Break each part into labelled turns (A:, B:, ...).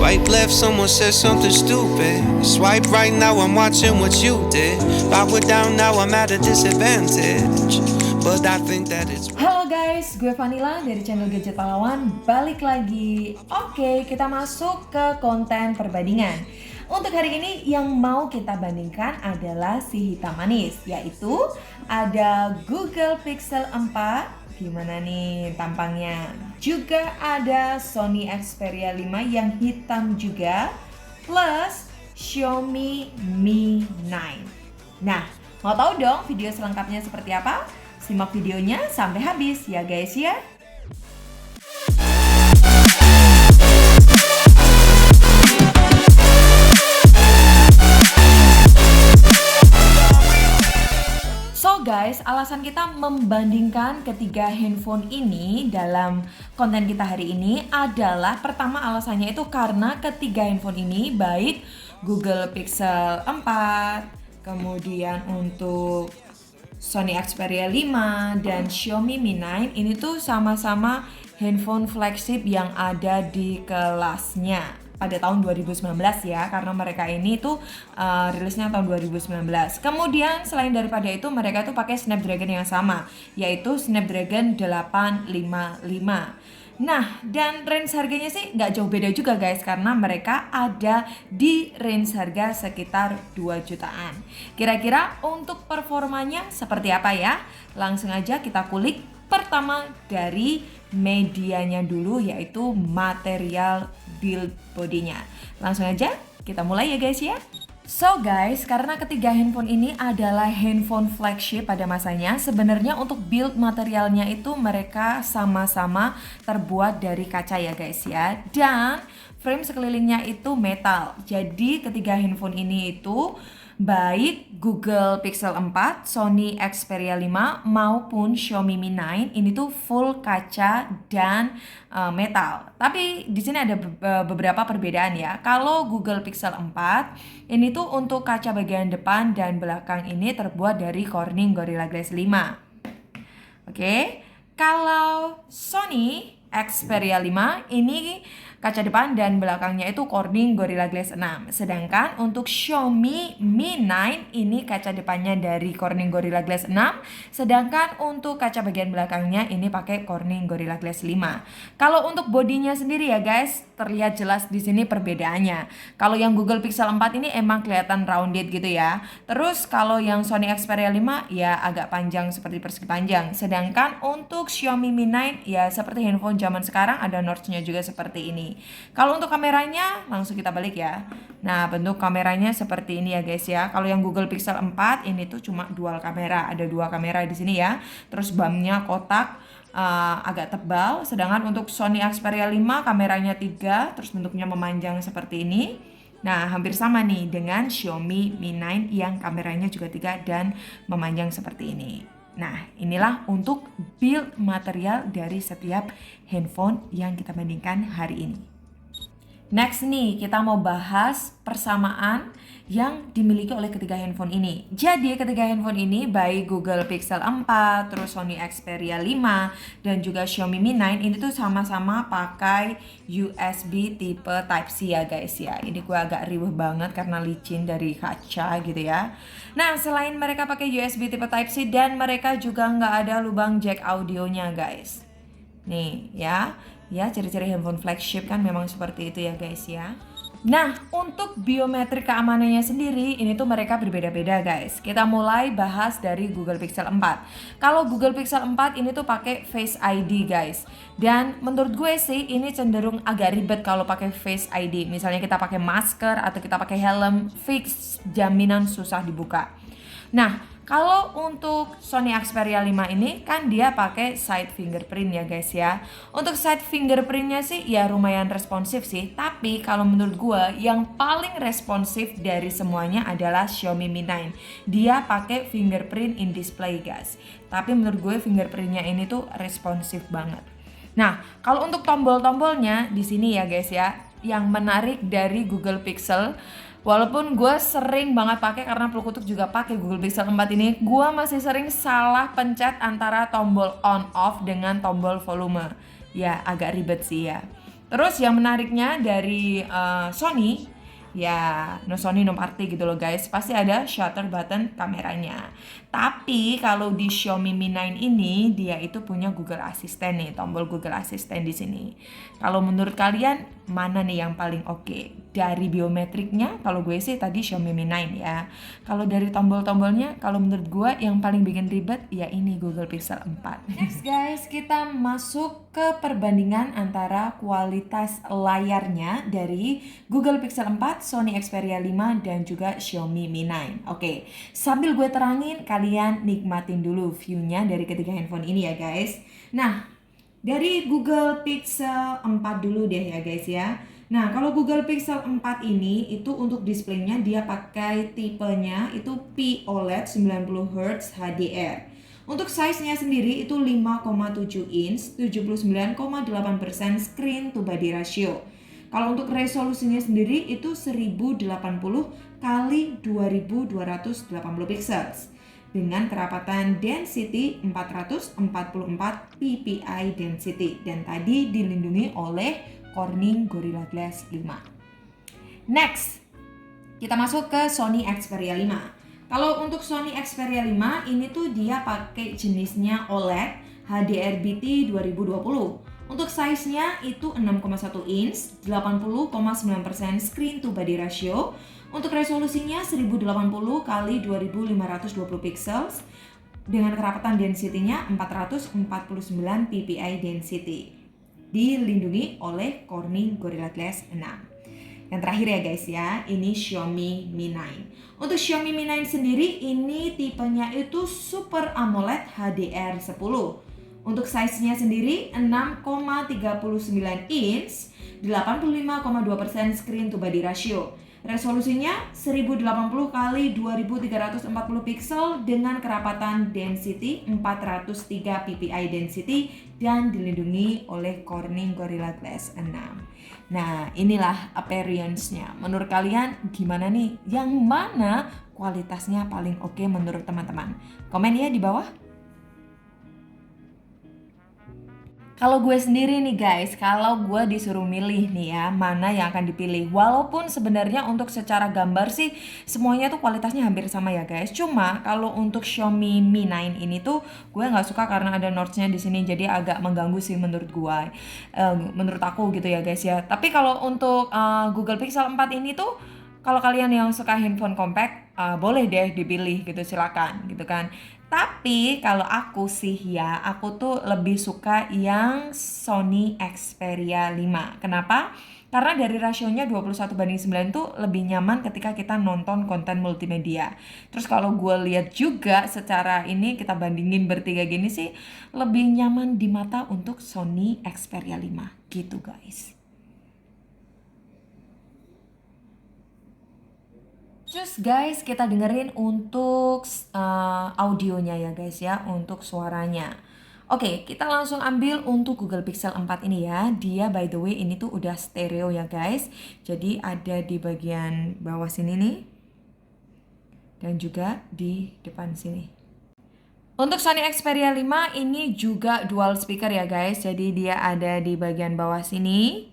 A: Swipe left, someone said something stupid. Swipe right, now I'm watching what you did. Power down, now I'm at a disadvantage. But I think that it's...
B: Halo guys, gue Vanilla dari channel Gadget Pahlawan. Balik lagi. Oke, kita masuk ke konten perbandingan. Untuk hari ini yang mau kita bandingkan adalah si hitam manis, yaitu ada Google Pixel 4. Gimana nih tampangnya? Juga ada Sony Xperia 5 yang hitam juga, plus Xiaomi Mi 9. Nah, mau tahu dong video selengkapnya seperti apa? Simak videonya sampai habis ya guys ya. So guys, alasan kita membandingkan ketiga handphone ini dalam konten kita hari ini adalah, pertama alasannya itu karena ketiga handphone ini, baik Google Pixel 4, kemudian untuk Sony Xperia 5 dan Xiaomi Mi 9 ini tuh sama-sama handphone flagship yang ada di kelasnya pada tahun 2019 ya, karena mereka ini tuh rilisnya tahun 2019. Kemudian selain daripada itu mereka tuh pakai Snapdragon yang sama, yaitu Snapdragon 855. Nah, dan range harganya sih nggak jauh beda juga guys, karena mereka ada di range harga sekitar 2 jutaan. Kira-kira untuk performanya seperti apa ya? Langsung aja kita kulik. Pertama dari medianya dulu, yaitu material build bodinya. Langsung aja kita mulai ya guys ya. So guys, karena ketiga handphone ini adalah handphone flagship pada masanya, sebenarnya untuk build materialnya itu mereka sama-sama terbuat dari kaca ya guys ya. Dan frame sekelilingnya itu metal. Jadi ketiga handphone ini itu baik Google Pixel 4, Sony Xperia 5 maupun Xiaomi Mi 9 ini tuh full kaca dan metal. Tapi di sini ada beberapa perbedaan ya. Kalau Google Pixel 4 ini tuh untuk kaca bagian depan dan belakang ini terbuat dari Corning Gorilla Glass 5. Oke. Kalau Sony Xperia 5 ini kaca depan dan belakangnya itu Corning Gorilla Glass 6. Sedangkan untuk Xiaomi Mi 9 ini kaca depannya dari Corning Gorilla Glass 6, sedangkan untuk kaca bagian belakangnya ini pakai Corning Gorilla Glass 5. Kalau untuk bodinya sendiri ya guys, terlihat jelas di sini perbedaannya. Kalau yang Google Pixel 4 ini emang kelihatan rounded gitu ya. Terus kalau yang Sony Xperia 5 ya agak panjang seperti persegi panjang. Sedangkan untuk Xiaomi Mi 9 ya seperti handphone zaman sekarang, ada notch-nya juga seperti ini. Kalau untuk kameranya langsung kita balik ya. Nah, bentuk kameranya seperti ini ya guys ya. Kalau yang Google Pixel 4 ini tuh cuma dual kamera, ada 2 kamera di sini ya. Terus BAM-nya kotak, agak tebal. Sedangkan untuk Sony Xperia 5 kameranya 3, terus bentuknya memanjang seperti ini. Nah, hampir sama nih dengan Xiaomi Mi 9 yang kameranya juga 3 dan memanjang seperti ini. Nah, inilah untuk build material dari setiap handphone yang kita bandingkan hari ini. Next nih, kita mau bahas persamaan yang dimiliki oleh ketiga handphone ini. Jadi ketiga handphone ini baik Google Pixel 4, terus Sony Xperia 5 dan juga Xiaomi Mi 9 ini tuh sama-sama pakai USB tipe Type-C ya guys ya. Ini gue agak riuh banget karena licin dari kaca gitu ya. Nah, selain mereka pakai USB tipe Type-C dan mereka juga nggak ada lubang jack audionya guys. Nih ya. Ya, ciri-ciri handphone flagship kan memang seperti itu ya guys ya. Nah, untuk biometrik keamanannya sendiri ini tuh mereka berbeda-beda guys. Kita mulai bahas dari Google Pixel 4. Kalau Google Pixel 4 ini tuh pakai Face ID guys. Dan menurut gue sih ini cenderung agak ribet kalau pakai Face ID. Misalnya kita pakai masker atau kita pakai helm, fix jaminan susah dibuka. Nah, kalau untuk Sony Xperia 5 ini kan dia pakai side fingerprint ya guys ya. Untuk side fingerprintnya sih ya lumayan responsif sih. Tapi kalau menurut gue yang paling responsif dari semuanya adalah Xiaomi Mi 9. Dia pakai fingerprint in display guys. Tapi menurut gue fingerprintnya ini tuh responsif banget. Nah, kalau untuk tombol-tombolnya di sini ya guys ya, yang menarik dari Google Pixel, walaupun gue sering banget pakai karena Pulkutuk juga pakai Google Pixel 4 ini, gue masih sering salah pencet antara tombol on off dengan tombol volume. Ya agak ribet sih ya. Terus yang menariknya dari Sony, ya no Sony no party gitu loh guys, pasti ada shutter button kameranya. Tapi kalau di Xiaomi Mi 9 ini dia itu punya Google Assistant nih, tombol Google Assistant di sini. Kalau menurut kalian mana nih yang paling oke? Dari biometriknya, kalau gue sih tadi Xiaomi Mi 9 ya. Kalau dari tombol-tombolnya, kalau menurut gue yang paling bikin ribet ya ini Google Pixel 4. Next guys, kita masuk ke perbandingan antara kualitas layarnya dari Google Pixel 4, Sony Xperia 5, dan juga Xiaomi Mi 9. Oke, sambil gue terangin, kalian nikmatin dulu view-nya dari ketiga handphone ini ya guys. Nah, dari Google Pixel 4 dulu deh ya guys ya. Nah, kalau Google Pixel 4 ini itu untuk displaynya dia pakai tipenya itu P OLED 90Hz HDR. Untuk size-nya sendiri itu 5,7 inch, 79,8% screen to body ratio. Kalau untuk resolusinya sendiri itu 1080 kali 2280 pixels dengan kerapatan density 444 ppi density dan tadi dilindungi oleh Corning Gorilla Glass 5. Next, kita masuk ke Sony Xperia 5. Kalau untuk Sony Xperia 5 ini tuh dia pakai jenisnya OLED HDR-BT 2020. Untuk size-nya itu 6,1 inch, 80,9% screen to body ratio. Untuk resolusinya 1080 kali 2520 pixels dengan kerapatan density-nya 449 ppi density. Dilindungi oleh Corning Gorilla Glass 6. Yang terakhir ya guys ya, ini Xiaomi Mi 9. Untuk Xiaomi Mi 9 sendiri ini tipenya itu Super AMOLED HDR10. Untuk size-nya sendiri 6,39 inch, 85,2% screen to body ratio. Resolusinya 1080 kali 2340 pixel dengan kerapatan density 403 ppi density dan dilindungi oleh Corning Gorilla Glass 6. Nah, inilah appearance-nya. Menurut kalian gimana nih? Yang mana kualitasnya paling oke menurut teman-teman? Komen ya di bawah. Kalau gue sendiri nih guys, kalau gue disuruh milih nih ya, mana yang akan dipilih. Walaupun sebenarnya untuk secara gambar sih semuanya tuh kualitasnya hampir sama ya guys. Cuma kalau untuk Xiaomi Mi 9 ini tuh gue nggak suka karena ada notch-nya di sini, jadi agak mengganggu sih menurut gue. Menurut aku gitu ya guys ya. Tapi kalau untuk Google Pixel 4 ini tuh kalau kalian yang suka handphone compact, boleh deh dipilih gitu, silakan gitu kan. Tapi kalau aku sih ya, aku tuh lebih suka yang Sony Xperia 5. Kenapa? Karena dari rasionya 21:9 tuh lebih nyaman ketika kita nonton konten multimedia. Terus kalau gue lihat juga secara ini kita bandingin bertiga gini sih, lebih nyaman di mata untuk Sony Xperia 5 gitu guys. Terus guys, kita dengerin untuk audionya ya guys ya, untuk suaranya. Oke, kita langsung ambil untuk Google Pixel 4 ini ya. Dia by the way ini tuh udah stereo ya guys. Jadi ada di bagian bawah sini nih. Dan juga di depan sini. Untuk Sony Xperia 5 ini juga dual speaker ya guys. Jadi dia ada di bagian bawah sini.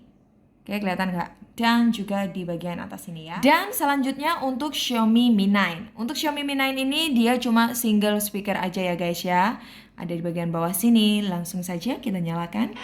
B: Oke, kelihatan nggak? Dan juga di bagian atas ini ya. Dan selanjutnya untuk Xiaomi Mi 9. Untuk Xiaomi Mi 9 ini dia cuma single speaker aja ya guys ya. Ada di bagian bawah sini. Langsung saja kita nyalakan.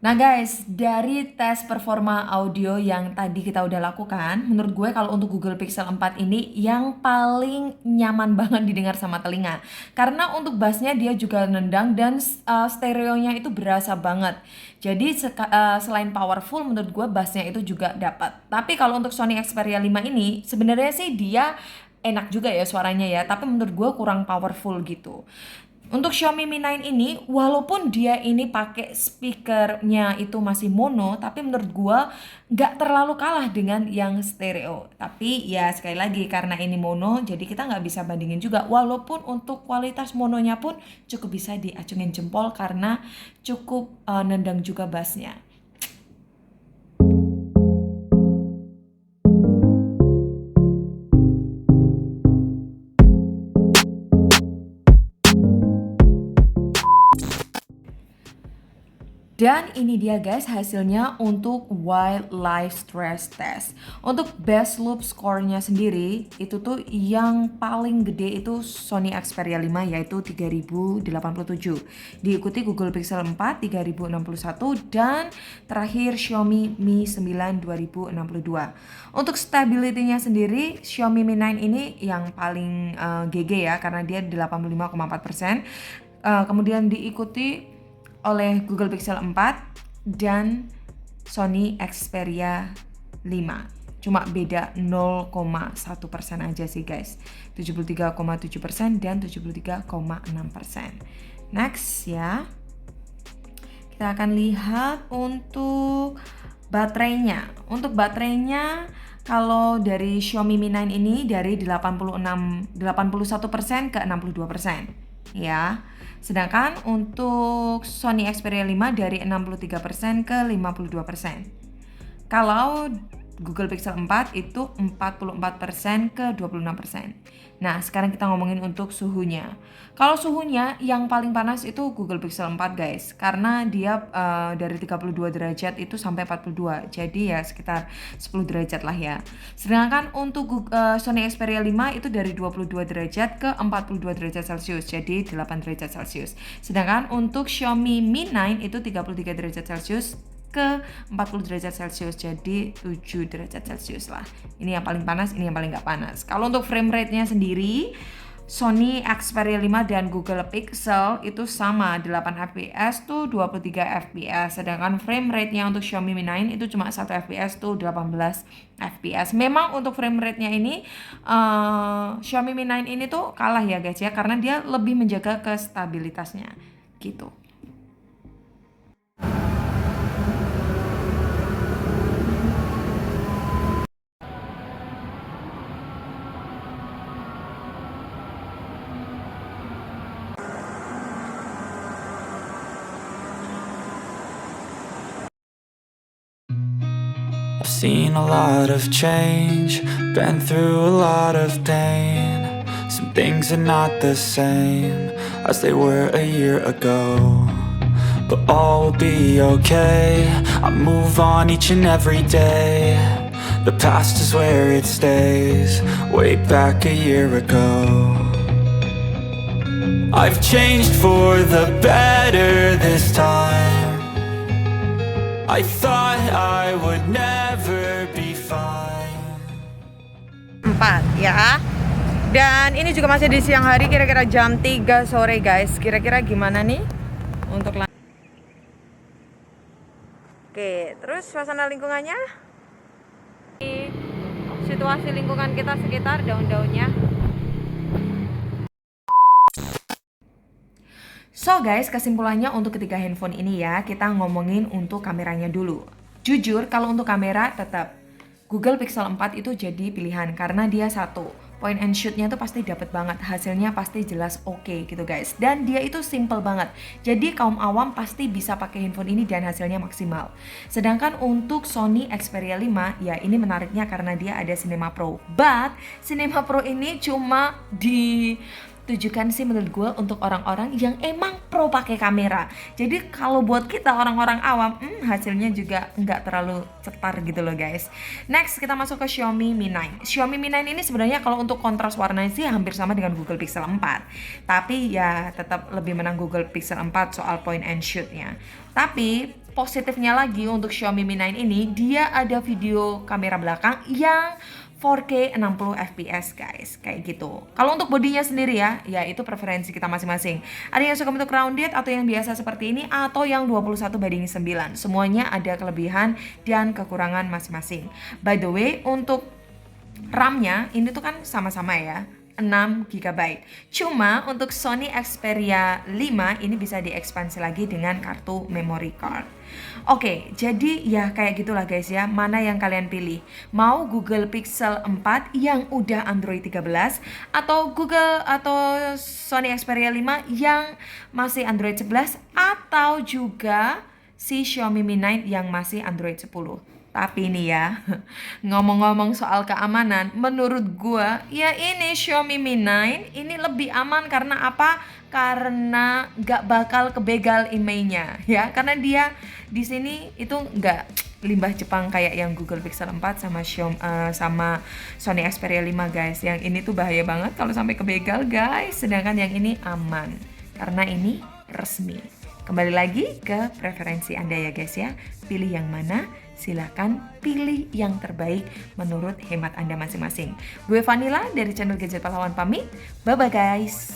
B: Nah guys, dari tes performa audio yang tadi kita udah lakukan, menurut gue kalau untuk Google Pixel 4 ini yang paling nyaman banget didengar sama telinga. Karena untuk bassnya dia juga nendang dan stereonya itu berasa banget. Jadi selain powerful, menurut gue bassnya itu juga dapat. Tapi kalau untuk Sony Xperia 5 ini, sebenarnya sih dia enak juga ya suaranya ya, tapi menurut gue kurang powerful gitu. Untuk Xiaomi Mi 9 ini, walaupun dia ini pakai speakernya itu masih mono, tapi menurut gua nggak terlalu kalah dengan yang stereo. Tapi ya sekali lagi karena ini mono, jadi kita nggak bisa bandingin juga. Walaupun untuk kualitas mononya pun cukup bisa diacungin jempol karena cukup nendang juga bassnya. Dan ini dia guys hasilnya untuk Wildlife Stress Test. Untuk best loop score-nya sendiri itu tuh yang paling gede itu Sony Xperia 5 yaitu 3087. Diikuti Google Pixel 4 3061 dan terakhir Xiaomi Mi 9 2062. Untuk stability-nya sendiri Xiaomi Mi 9 ini yang paling GG ya karena dia 85,4%. Kemudian diikuti oleh Google Pixel 4 dan Sony Xperia 5. Cuma beda 0,1% aja sih guys. 73,7% dan 73,6%. Next ya. Kita akan lihat untuk baterainya. Untuk baterainya kalau dari Xiaomi Mi 9 ini dari 81% ke 62%. Ya. Sedangkan untuk Sony Xperia 5 dari 63% ke 52%. Kalau Google Pixel 4 itu 44% ke 26%. Nah, sekarang kita ngomongin untuk suhunya. Kalau suhunya yang paling panas itu Google Pixel 4 guys. Karena dia dari 32 derajat itu sampai 42. Jadi ya sekitar 10 derajat lah ya. Sedangkan untuk Sony Xperia 5 itu dari 22 derajat ke 42 derajat Celcius. Jadi 8 derajat Celcius. Sedangkan untuk Xiaomi Mi 9 itu 33 derajat Celcius ke 40 derajat Celcius, jadi 7 derajat Celcius lah. Ini yang paling panas, ini yang paling gak panas. Kalau untuk frame rate-nya sendiri, Sony Xperia 5 dan Google Pixel itu sama, 8 fps tuh 23 fps. Sedangkan frame rate-nya untuk Xiaomi Mi 9 itu cuma 1 fps tuh 18 fps. Memang untuk frame rate-nya ini Xiaomi Mi 9 ini tuh kalah ya guys ya, karena dia lebih menjaga kestabilitasnya gitu.
C: I've seen a lot of change, been through a lot of pain. Some things are not the same as they were a year ago, but all will be okay. I move on each and every day. The past is where it stays, way back a year ago. I've changed for the better this time. I thought I would never be fine.
B: 4 ya. Dan ini juga masih di siang hari, kira-kira jam 3 sore guys. Kira-kira gimana nih untuk Oke, terus suasana lingkungannya? Situasi lingkungan kita sekitar daun-daunnya. So guys, kesimpulannya untuk ketiga handphone ini ya, kita ngomongin untuk kameranya dulu. Jujur, kalau untuk kamera tetap Google Pixel 4 itu jadi pilihan karena dia satu, point and shoot-nya tuh pasti dapet banget, hasilnya pasti jelas oke gitu guys. Dan dia itu simple banget, jadi kaum awam pasti bisa pakai handphone ini dan hasilnya maksimal. Sedangkan untuk Sony Xperia 5, ya ini menariknya karena dia ada Cinema Pro. But Cinema Pro ini cuma ditujukan sih menurut gue untuk orang-orang yang emang pro pakai kamera. Jadi kalau buat kita orang-orang awam, hasilnya juga nggak terlalu cetar gitu loh guys. Next kita masuk ke Xiaomi Mi 9. Xiaomi Mi 9 ini sebenarnya kalau untuk kontras warna sih hampir sama dengan Google Pixel 4. Tapi ya tetap lebih menang Google Pixel 4 soal point and shoot-nya. Tapi positifnya lagi untuk Xiaomi Mi 9 ini, dia ada video kamera belakang yang 4K 60 fps guys, kayak gitu. Kalau untuk bodinya sendiri ya itu preferensi kita masing-masing. Ada yang suka bentuk rounded atau yang biasa seperti ini, atau yang 21:9. Semuanya ada kelebihan dan kekurangan masing-masing. By the way, untuk RAM-nya ini tuh kan sama-sama ya, 6 GB. Cuma untuk Sony Xperia 5 ini bisa diekspansi lagi dengan kartu memory card. Oke, jadi ya kayak gitulah guys ya. Mana yang kalian pilih? Mau Google Pixel 4 yang udah Android 13 atau Sony Xperia 5 yang masih Android 11, atau juga si Xiaomi Mi 9 yang masih Android 10. Tapi nih ya, ngomong-ngomong soal keamanan, menurut gua ya ini Xiaomi Mi 9 ini lebih aman. Karena apa? Karena gak bakal kebegal emailnya ya. Karena dia di sini itu gak limbah Jepang kayak yang Google Pixel 4 sama Sony Xperia 5 guys. Yang ini tuh bahaya banget kalau sampai kebegal guys. Sedangkan yang ini aman karena ini resmi. Kembali lagi ke preferensi Anda ya guys ya. Pilih yang mana? Silakan pilih yang terbaik menurut hemat Anda masing-masing. Gue Vanilla dari channel Gadget Pahlawan pamit. Bye-bye guys.